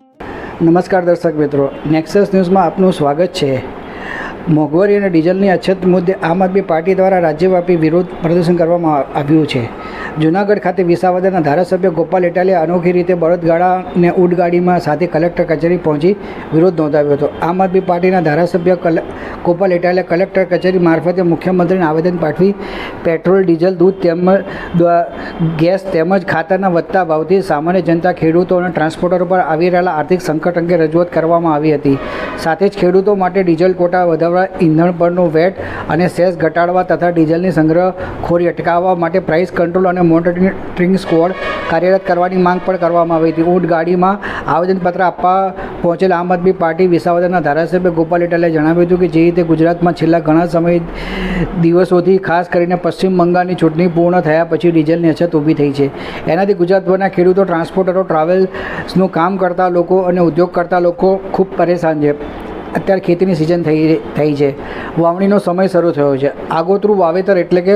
નમસ્કાર દર્શક મિત્રો, નેક્સસ ન્યૂઝમાં આપનું સ્વાગત છે. મોંઘવારી અને ડીઝલની અછત મુદ્દે આમ આદમી પાર્ટી દ્વારા રાજ્યવ્યાપી વિરોધ પ્રદર્શન કરવામાં આવ્યું છે. જૂનાગઢ ખાતે વિસાવદરના ધારાસભ્ય ગોપાલ ઇટાલિયા અનોખી રીતે બળદગાડા અને ઊંટગાડીમાં સાથે કલેક્ટર કચેરી પહોંચી વિરોધ નોંધાવ્યો હતો. આમ આદમી પાર્ટીના ધારાસભ્ય ગોપાલ ઇટાલિયા કલેક્ટર કચેરી મારફતે મુખ્યમંત્રીને આવેદન પાઠવી પેટ્રોલ, ડીઝલ, દૂધ તેમજ ગેસ તેમજ ખાતરના વધતા ભાવથી સામાન્ય જનતા, ખેડૂતો અને ટ્રાન્સપોર્ટરો પર આવી રહેલા આર્થિક સંકટ અંગે રજૂઆત કરવામાં આવી હતી. સાથે જ ખેડૂતો માટે ડીઝલ કોટા વધારવા, ઈંધણ પરનું વેટ અને સેસ ઘટાડવા તથા ડીઝલની સંગ્રહખોરી અટકાવવા માટે પ્રાઇસ કંટ્રોલ અને મોનિટરિંગ સ્ક્વોડ કાર્યરત કરવાની માંગ પણ કરવામાં આવી હતી. ઊંટગાડીમાં આવેદનપત્ર આપવા પહોંચેલ આમ આદમી પાર્ટી વિસાવદરના ધારાસભ્ય ગોપાલ ઇટાલિયાએ જણાવ્યું હતું કે જે રીતે ગુજરાતમાં છેલ્લા ઘણા દિવસોથી ખાસ કરીને પશ્ચિમ બંગાળની ચૂંટણી પૂર્ણ થયા પછી ડીઝલની અછત ઊભી થઈ છે. એનાથી ગુજરાતભરના ખેડૂતો, ટ્રાન્સપોર્ટરો, ટ્રાવેલ્સનું કામ કરતા લોકો અને ઉદ્યોગ કરતા લોકો ખૂબ પરેશાન છે. અત્યારે ખેતીની સિઝન થઈ છે, વાવણીનો સમય શરૂ થયો છે. આગોતરું વાવેતર એટલે કે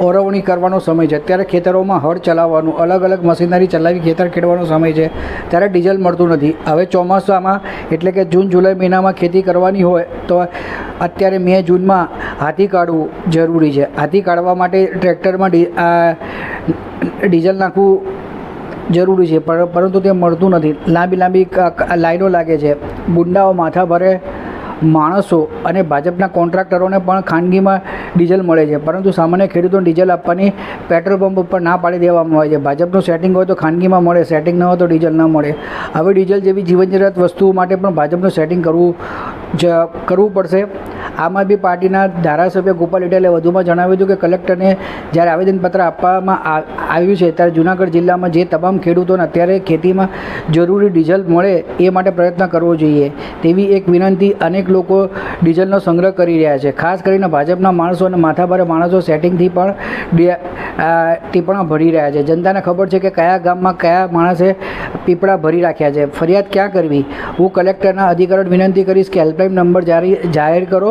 ઓરવણી કરવાનો સમય છે. અત્યારે ખેતરોમાં હળ ચલાવવાનું, અલગ અલગ મશીનરી ચલાવી ખેતર ખેડવાનો સમય છે. ત્યારે ડીઝલ મળતું નથી. હવે ચોમાસામાં એટલે કે જૂન જુલાઈ મહિનામાં ખેતી કરવાની હોય તો અત્યારે મે જૂનમાં હાથી કાઢવું જરૂરી છે. હાથી કાઢવા માટે ટ્રેક્ટરમાં ડીઝલ નાખવું જરૂરી છે, પરંતુ તે મળતું નથી. લાંબી લાઈનો લાગે છે. ગુંડાઓ, માથા ભરે માણસો અને ભાજપના કોન્ટ્રાક્ટરોને પણ ખાનગીમાં ડીઝલ મળે છે, પરંતુ સામાન્ય ખેડૂતોને ડીઝલ આપવાની પેટ્રોલ પંપ ઉપર ના પાડી દેવામાં આવે છે. ભાજપનું સેટિંગ હોય તો ખાનગીમાં મળે, સેટિંગ ન હોય તો ડીઝલ ન મળે. હવે ડીઝલ જેવી જીવન જરૂરિયાત વસ્તુઓ માટે પણ ભાજપનું સેટિંગ કરવું પડશે. આમ આદમી પાર્ટીના ધારાસભ્ય ગોપાલ ઇટાલિયાએ વધુમાં જણાવ્યું હતું કે કલેક્ટરને જ્યારે આવેદનપત્ર આપવામાં આવ્યું છે ત્યારે જૂનાગઢ જિલ્લામાં જે તમામ ખેડૂતોને અત્યારે ખેતીમાં જરૂરી ડીઝલ મળે એ માટે પ્રયત્ન કરવો જોઈએ તેવી એક વિનંતી અનેક લોકો ડીઝલનો સંગ્રહ કરી રહ્યા છે. ખાસ કરીને ભાજપના માણસો અને માથાભારે માણસો સેટિંગથી પણ ટીપણા ભરી રહ્યા છે. જનતાને ખબર છે કે કયા ગામમાં કયા માણસે પીપળા ભરી રાખ્યા છે. ફરિયાદ ક્યાં કરવી? હું કલેક્ટરના અધિકારીઓને વિનંતી કરીશ કે હેલ્પલાઇન નંબર જાહેર કરો,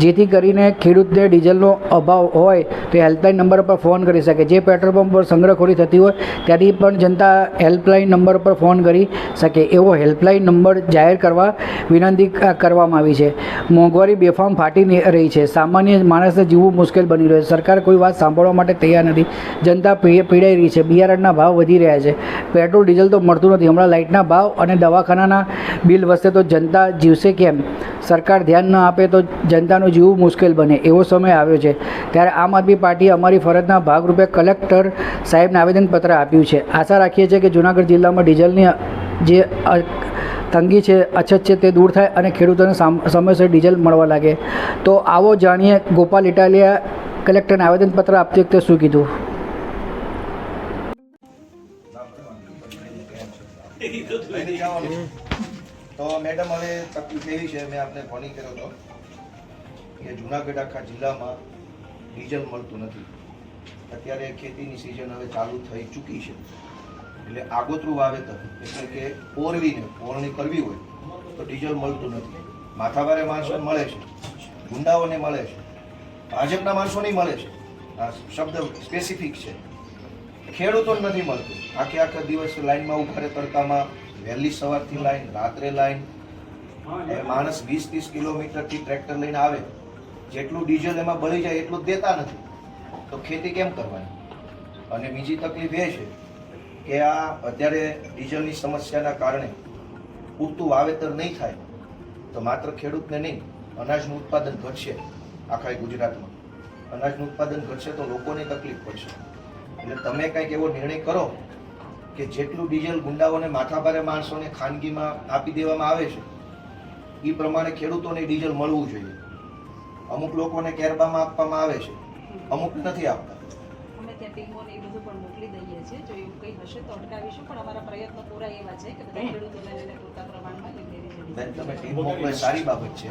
જેથી કરીને ખેડૂતને ડીઝલનો અભાવ હોય તો હેલ્પલાઇન નંબર પર ફોન કરી શકે. જે પેટ્રોલ પંપ પર સંગ્રહખોરી થતી હોય ત્યાંથી પણ જનતા હેલ્પલાઇન નંબર પર ફોન કરી શકે એવો હેલ્પલાઇન નંબર જાહેર કરવા વિનંતી કરવામાં આવી છે. મોંઘવારી બેફામ ફાટી રહી છે. સામાન્ય માણસને જીવવું મુશ્કેલ બની રહ્યું છે. સરકાર કોઈ વાત સાંભળવા માટે તૈયાર નથી. જનતા પીડાઈ રહી છે. બિયારણના ભાવ વધી રહ્યા છે. પેટ્રોલ, ડીઝલ તો મળતું નથી. હમણાં લાઇટના ભાવ અને દવાખાનાના બિલ વધશે તો જનતા જીવશે કેમ? સરકાર ધ્યાન ન આપે તો જનતાનું જીવવું મુશ્કેલ બને એવો સમય આવ્યો છે. ત્યારે આમ આદમી પાર્ટીએ અમારી ફરજના ભાગરૂપે કલેક્ટર સાહેબને આવેદનપત્ર આપ્યું છે. આશા રાખીએ છીએ કે જૂનાગઢ જિલ્લામાં ડીઝલની જે તંગી છે, અછત છે તે દૂર થાય અને ખેડૂતોને સમયસર ડીઝલ મળવા લાગે. તો આવો જાણીએ ગોપાલ ઇટાલિયા કલેક્ટરને આવેદનપત્ર આપતી વખતે શું કીધું. તો મેડમ, હવે તકલીફ એવી છે, મેં આપને ફોન કર્યો હતો કે જૂનાગઢ આખા જિલ્લામાં ડીઝલ મળતું નથી. અત્યારે ખેતીની સિઝન હવે ચાલુ થઈ ચૂકી છે, એટલે આગોતરું વાવેતર એટલે કે ઓરણી કરવી હોય તો ડીઝલ મળતું નથી. માથાભારે માણસોને મળે છે, ગુંડાઓને મળે છે, ભાજપના માણસોને મળે છે. આ શબ્દ સ્પેસિફિક છે. ખેડૂતોને નથી મળતું. આખા દિવસ લાઈનમાં ઉભા રહે, તડકામાં, વહેલી સવારથી લાઈન, રાત્રે લાઈન. માણસ 20-30 કિલોમીટરથી ટ્રેક્ટર લઈને આવે, જેટલું ડીઝલ એમાં બળી જાય એટલું જ દેતા નથી, તો ખેતી કેમ કરવાની? અને બીજી તકલીફ એ છે કે આ અત્યારે ડીઝલની સમસ્યાના કારણે પૂરતું વાવેતર નહીં થાય તો માત્ર ખેડૂતને નહીં, અનાજનું ઉત્પાદન ઘટશે. આખા ગુજરાતમાં અનાજનું ઉત્પાદન ઘટશે તો લોકોને તકલીફ પડશે. એટલે તમે કંઈક એવો નિર્ણય કરો કે જેટલું ડીઝલ ગુંડાઓને, માથાભારે માણસોને ખાનગીમાં આપી દેવામાં આવે છે એ પ્રમાણે ખેડૂતોને ડીઝલ મળવું જોઈએ. અમુક લોકોને કેરબામાં આપવામાં આવે છે, અમુક નથી આપતા. અમે ત્યાં ટીમોને એ બધું પણ મોકલી દઈએ છીએ. જો એવું કંઈ હશે તો અટકાવીશું, પણ અમારા પ્રયત્નો પૂરા એવા છે કે બધા ખેડૂતોને પૂરતા પ્રમાણમાં બેન, તમે ટીમ મોકલો એ સારી બાબત છે,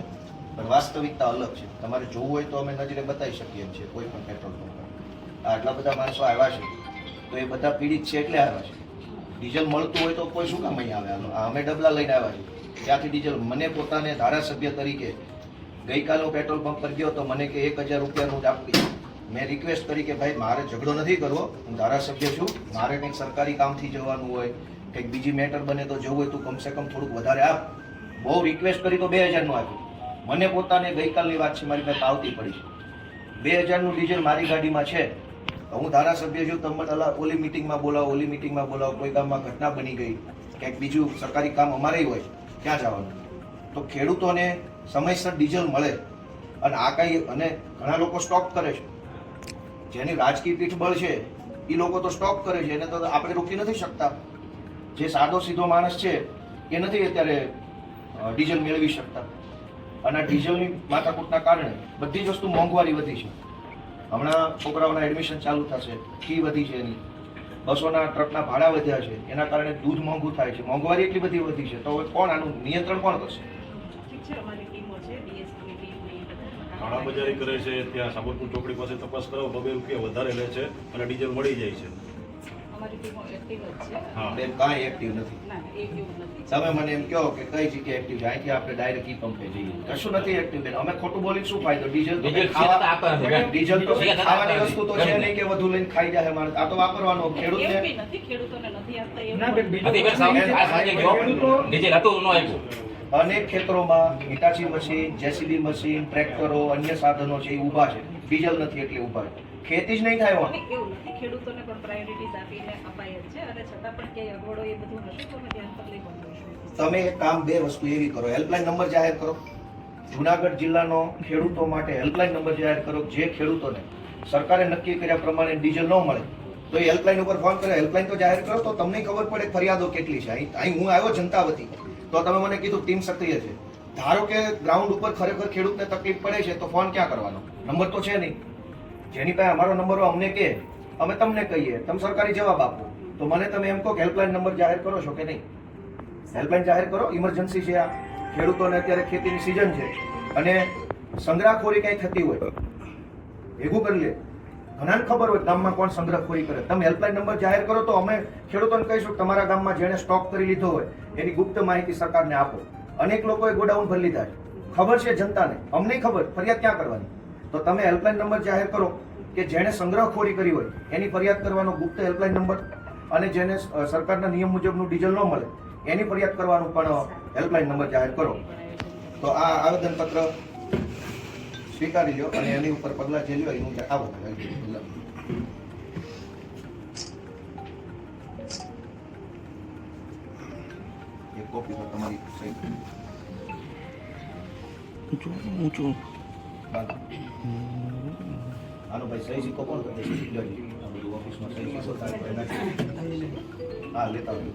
પણ વાસ્તવિકતા અલગ છે. તમારે જોવું હોય તો અમે નજરે બતાવી શકીએ છીએ. કોઈ પણ પેટ્રોલ પંપ આટલા બધા માણસો આવ્યા છે તો એ બધા પીડિત છે એટલે આવ્યા છે. ડીઝલ મળતું હોય તો કોઈ શું કામ અહીંયા આવે? અમે ડબલા લઈને આવ્યા છીએ ત્યાંથી ડીઝલ. મને પોતાને ધારાસભ્ય તરીકે ગઈકાલે હું પેટ્રોલ પંપ પર ગયો તો મને કે 1000 રૂપિયાનું જ આપી. મેં રિક્વેસ્ટ કરી કે ભાઈ મારે ઝઘડો નથી કરવો, હું ધારાસભ્ય છું, મારે કંઈક સરકારી કામથી જવાનું હોય, કંઈક બીજી મેટર બને તો જવું હોય તો કમસે કમ થોડુંક વધારે આપ. બહુ રિક્વેસ્ટ કરી તો 2000નું આપ્યું. મને પોતાને ગઈકાલની વાત છે, મારી પાસે આવતી પડી છે. 2000નું ડીઝલ મારી ગાડીમાં છે. તો હું ધારાસભ્ય છું, તમને ઓલી મિટિંગમાં બોલાવો, કોઈ ગામમાં ઘટના બની ગઈ, ક્યાંક બીજું સરકારી કામ અમારે હોય, ક્યાં જવાનું? તો ખેડૂતોને સમયસર ડીઝલ મળે. અને આ કઈ, અને ઘણા લોકો સ્ટોક કરે છે, જેની રાજકીય પીઠબળ છે એ લોકો તો સ્ટોક કરે છે, એને તો આપણે રોકી નથી શકતા. જે સાદો સીધો માણસ છે એ નથી અત્યારે ડીઝલ મેળવી શકતા. અને આ ડીઝલની માથાકૂટના કારણે બધી જ વસ્તુ મોંઘવારી વધી છે. હમણાં છોકરાઓના એડમિશન ચાલુ થશે, ફી વધી છે એની, બસોના ટ્રકના ભાડા વધ્યા છે, એના કારણે દૂધ મોંઘું થાય છે, મોંઘવારી એટલી બધી વધી છે. તો હવે કોણ આનું નિયંત્રણ કોણ કરશે? ઠીક છે, અમારી ટીમો છે, ડીએસપીની ટીમ ને એ બધા કાળાબજારી કરે છે. ત્યાં સાબરપુર ચોકડી પાસે તપાસ કરો, 2 રૂપિયા વધારે લે છે અને ડીઝલ મળી જાય છે. અમારી ટીમો એક્ટિવ જ છે. હા. બેન કાંઈ એક્ટિવ નથી. ના એ એવું નથી. તમે મને એમ કહો કે કઈ જગ્યાએ એક્ટિવ છે? અહીંથી આપણે ડાયરેક્ટ ઈ પંપે જઈએ. કશું નથી એક્ટિવ બેન. અમે ખોટું બોલીને શું ફાયદો? ડીઝલ તો કંઈ ડીઝલ તો કંઈ ખાવાની વસ્તુ તો છે નહીં કે વધુ લઈને ખાઈ જાય માણસ. આ તો વાપરવાનો એવું ખેડૂતને. બી નથી, ખેડૂતોને નથી આપતા એવું. ના બેન, ડીઝલ હતું ન આવ્યું. અનેક ખેતરોમાં હિટાચી મશીન, જેસીબી મશીન, ટ્રેક્ટરો, અન્ય સાધનો છે એ ઊભા છે. ડીઝલ નથી એટલે ઊભા છે. ખેતી જ નહીં થાય અને એવું નથી, ખેડૂતોને પણ પ્રાયોરિટીઝ આપીને અપાય જ છે. અને છતાં પણ ક્યાંય અગવડો એ બધું હશે તો અમે ધ્યાન પર લઈ બંધીશું. તમે એક કામ, 2 વસ્તુ એવી કરો. હેલ્પલાઇન નંબર જાહેર કરો. જુનાગઢ જિલ્લાનો ખેડૂતો માટે હેલ્પલાઇન નંબર જાહેર કરો. જે ખેડૂતોને સરકારે નક્કી કર્યા પ્રમાણે ડીઝલ ન મળે તો એ હેલ્પલાઇન ઉપર ફોન કરે. હેલ્પલાઇન તો જાહેર કરો તો તમને ખબર પડે ફરિયાદો કેટલી છે. અહીં હું આવ્યો જનતા વતી, તો તમે મને કીધું ટીમ સક્રિય છે. ધારો કે ગ્રાઉન્ડ ઉપર ખરેખર ખેડૂતને તકલીફ પડે છે તો ફોન ક્યાં કરવાનો? નંબર તો છે નહીં. જેની પાસે અમારો નંબર હોય અમને કહે, અમે તમને કહીએ, તમે સરકારી જવાબ આપો. તો મને તમે એમ કહો કે હેલ્પલાઇન નંબર જાહેર કરો છો કે નહીં? હેલ્પલાઇન જાહેર કરો. ઇમરજન્સી છે આ. ખેડૂતોને અત્યારે ખેતીની સિઝન છે અને સંગ્રહખોરી કંઈ થતી હોય ભેગું કરી લે. ઘણાને ખબર હોય ગામમાં કોણ સંગ્રહખોરી કરે. તમે હેલ્પલાઇન નંબર જાહેર કરો તો અમે ખેડૂતોને કહીશું કે તમારા ગામમાં જેણે સ્ટોક કરી લીધો હોય એની ગુપ્ત માહિતી સરકારને આપો. અનેક લોકોએ ગોડાઉન ભરી લીધા છે, ખબર છે જનતાને, અમને ખબર. ફરિયાદ ક્યાં કરવાની? તો તમે હેલ્પલાઇન નંબર જાહેર કરો કે જેણે સંગ્રહખોરી કરી હોય એની ફરિયાદ કરવાનો ગુપ્ત હેલ્પલાઇન નંબર, અને જેને સરકારના નિયમ મુજબનું ડીઝલ ન મળે એની ફરિયાદ કરવાનું પણ હેલ્પલાઇન નંબર જાહેર કરો. તો આ આવેદનપત્ર સ્વીકારી લો અને એની ઉપર પગલાં જે લ્યો એનું આવો. એક કોપી પર તમારી સહી. ઊંચું આનો ભાઈ સહી સિક્કો કોણ કરે છે? આ બધું ઓફિસમાં સહી સિક્કો થાય. હા, લેતા આવજો.